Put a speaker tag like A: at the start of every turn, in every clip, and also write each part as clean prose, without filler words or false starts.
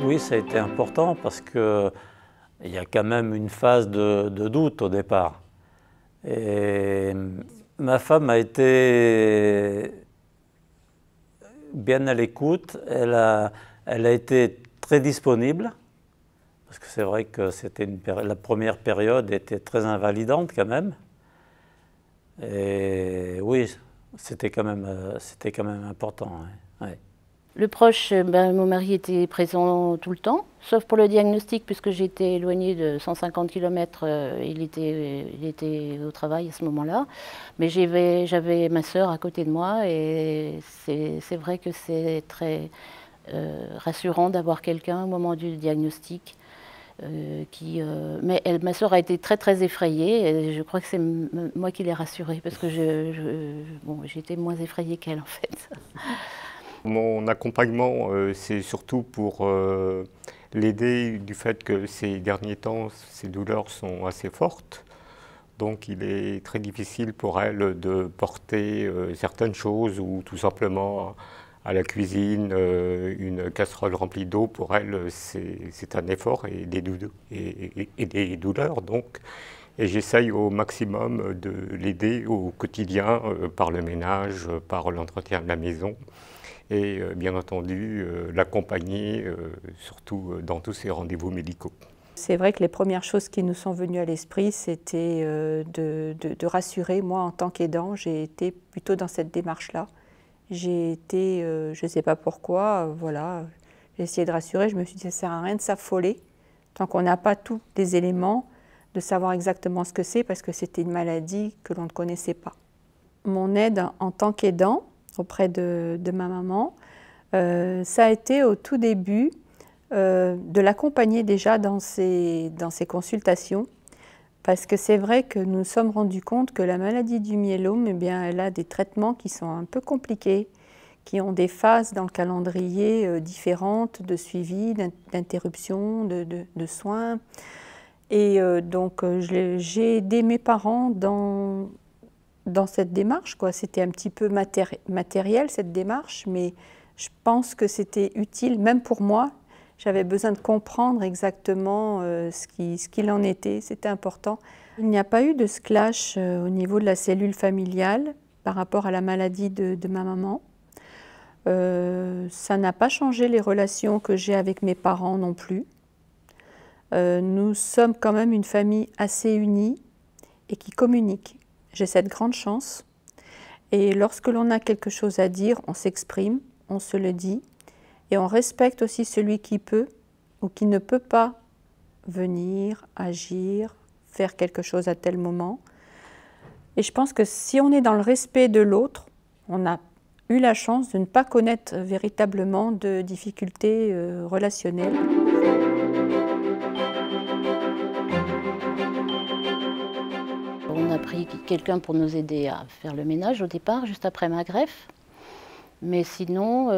A: Oui, ça a été important parce qu'il y a quand même une phase de doute au départ. Et ma femme a été bien à l'écoute, elle a été très disponible, parce que c'est vrai que la première période était très invalidante quand même. Et oui, c'était quand même important. Ouais. Ouais.
B: Le proche, mon mari était présent tout le temps, sauf pour le diagnostic, puisque j'étais éloignée de 150 km, il était au travail à ce moment-là. Mais j'avais ma sœur à côté de moi et c'est vrai que c'est très rassurant d'avoir quelqu'un au moment du diagnostic. Mais ma sœur a été très très effrayée et je crois que c'est moi qui l'ai rassurée parce que j'étais moins effrayée qu'elle en fait.
C: Mon accompagnement, c'est surtout pour l'aider du fait que ces derniers temps, ses douleurs sont assez fortes. Donc il est très difficile pour elle de porter certaines choses ou tout simplement à la cuisine, une casserole remplie d'eau, pour elle, c'est un effort et des douleurs. Donc. Et j'essaye au maximum de l'aider au quotidien par le ménage, par l'entretien de la maison. Et bien entendu, l'accompagner, surtout dans tous ses rendez-vous médicaux.
D: C'est vrai que les premières choses qui nous sont venues à l'esprit, c'était de rassurer. Moi, en tant qu'aidant, j'ai été plutôt dans cette démarche-là. J'ai été, je ne sais pas pourquoi, voilà, j'ai essayé de rassurer. Je me suis dit, ça ne sert à rien de s'affoler tant qu'on n'a pas tous les éléments, de savoir exactement ce que c'est, parce que c'était une maladie que l'on ne connaissait pas. Mon aide en tant qu'aidant auprès de ma maman, ça a été au tout début de l'accompagner déjà dans ses consultations, parce que c'est vrai que nous nous sommes rendus compte que la maladie du myélome, eh bien, elle a des traitements qui sont un peu compliqués, qui ont des phases dans le calendrier différentes de suivi, d'interruption, de soins. Et donc j'ai aidé mes parents dans cette démarche, quoi. C'était un petit peu matériel cette démarche, mais je pense que c'était utile, même pour moi. J'avais besoin de comprendre exactement ce qu'il en était, c'était important. Il n'y a pas eu de ce clash au niveau de la cellule familiale par rapport à la maladie de ma maman. Ça n'a pas changé les relations que j'ai avec mes parents non plus. Nous sommes quand même une famille assez unie et qui communique. J'ai cette grande chance. Et lorsque l'on a quelque chose à dire, on s'exprime, on se le dit. Et on respecte aussi celui qui peut ou qui ne peut pas venir, agir, faire quelque chose à tel moment. Et je pense que si on est dans le respect de l'autre, on a eu la chance de ne pas connaître véritablement de difficultés relationnelles.
B: On a pris quelqu'un pour nous aider à faire le ménage au départ, juste après ma greffe. Mais sinon,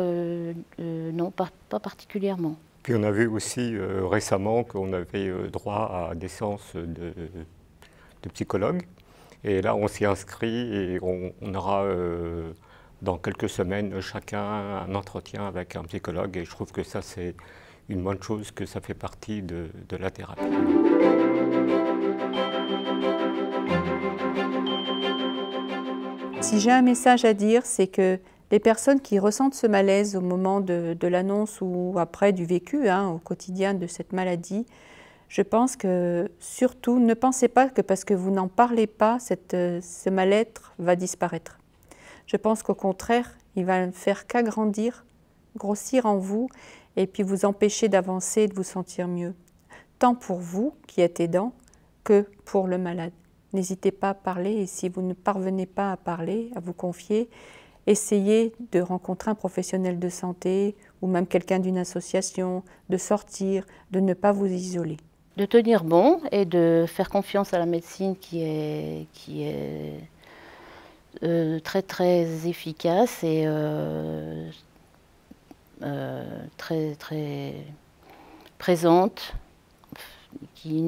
B: non, pas particulièrement.
C: Puis on a vu aussi récemment qu'on avait droit à des séances de psychologue. Et là, on s'y inscrit et on aura dans quelques semaines chacun un entretien avec un psychologue. Et je trouve que ça, c'est une bonne chose, que ça fait partie de la thérapie.
D: Si j'ai un message à dire, c'est que les personnes qui ressentent ce malaise au moment de l'annonce ou après du vécu, au quotidien de cette maladie, je pense que surtout, ne pensez pas que parce que vous n'en parlez pas, ce mal-être va disparaître. Je pense qu'au contraire, il va ne faire qu'agrandir, grossir en vous et puis vous empêcher d'avancer et de vous sentir mieux. Tant pour vous qui êtes aidant que pour le malade. N'hésitez pas à parler et si vous ne parvenez pas à parler, à vous confier, essayez de rencontrer un professionnel de santé ou même quelqu'un d'une association, de sortir, de ne pas vous isoler.
B: De tenir bon et de faire confiance à la médecine qui est très très efficace et très très présente, qui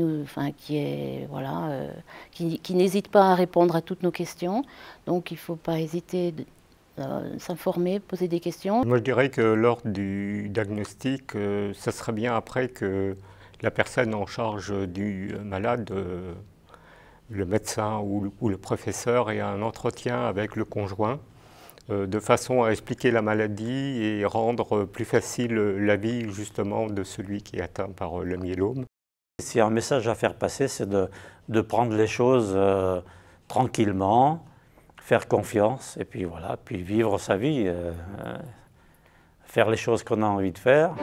B: n'hésite pas à répondre à toutes nos questions. Donc il ne faut pas hésiter s'informer, poser des questions.
C: Moi, je dirais que lors du diagnostic, ça serait bien après que la personne en charge du malade, le médecin ou le professeur, ait un entretien avec le conjoint de façon à expliquer la maladie et rendre plus facile la vie justement de celui qui est atteint par le myélome.
A: S'il y a un message à faire passer, c'est de prendre les choses tranquillement, faire confiance et puis voilà, puis vivre sa vie, faire les choses qu'on a envie de faire.